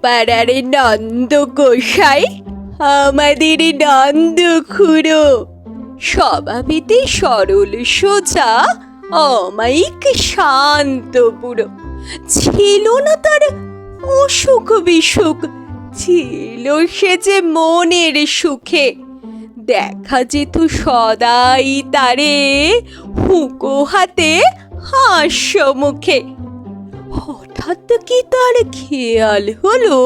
পাড়ার নন্দ গোসাই, আমাদের নন্দ খুড়ো স্বভাবেতে সরল সোজা, অমায়িক শান্ত পুরো। ছিল না তার অসুখ বিসুখ, ছিল সে যে মনের সুখে। দেখা যেত সদাই তারে হুঁকো হাতে হাস্য মুখে। হঠাৎ কি তার খেয়াল হলো,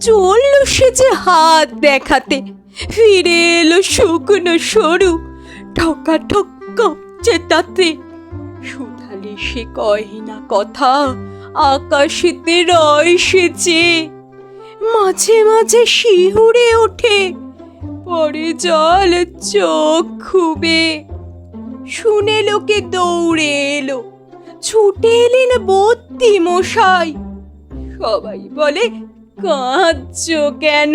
চলল সে যে হাত দেখাতে। ফিরে এলো শুকনো সরু, ঠকাঠক কাঁপছে তাতে। সুধালে সে কয় না কথা, আকাশেতে রয় সেচে। মাঝে মাঝে শিহুরে ওঠে, পরে জল চোখ খুবে। শুনে লোকে দৌড়ে এলো, ছুটে এলেন বদ্যি মশাই। সবাই বলে, কাঁদছো কেন,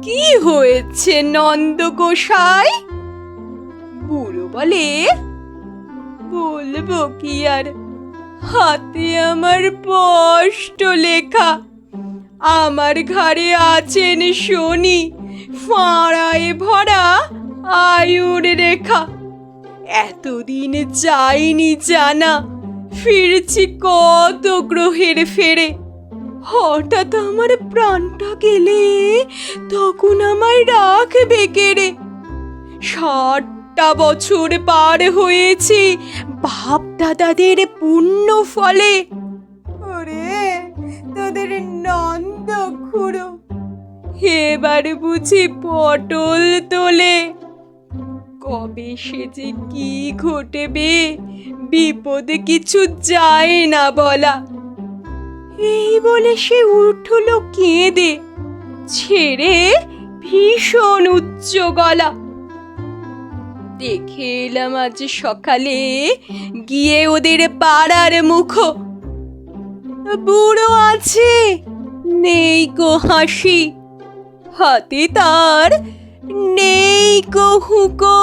কি হয়েছে নন্দ গোসাই? বুড়ো বলে, বলবো কি আর, হাতে আমার স্পষ্ট লেখা। আমার ঘাড়ে আছেন শনি, ফাঁড়ায় ভরা আয়ুর রেখা। এতদিন যাইনি জানা, ফিরছি কত গ্রহের ফেরে। হঠাৎ আমার প্রাণটা গেলে, তখন আমায় রাখবে কেড়ে। 60টা বছর পার হয়েছি বাপ দাদাদের পুণ্য ফলে। ওরে তোদের নন্দ খুড়ো, এবার বুঝি পটল তোলে। কবে সে যে কি ঘটবে, বিপদে কিছু যায় না বলা। এই বলে সে উঠল কেঁদে, ছেড়ে ভীষণ উচ্চ গলা। দেখে এলাম আজ সকালে গিয়ে ওদের পাড়ার মুখ। বুড়ো আছে, নেই কো হাসি, হাতে তার নেই কো হুঁকো।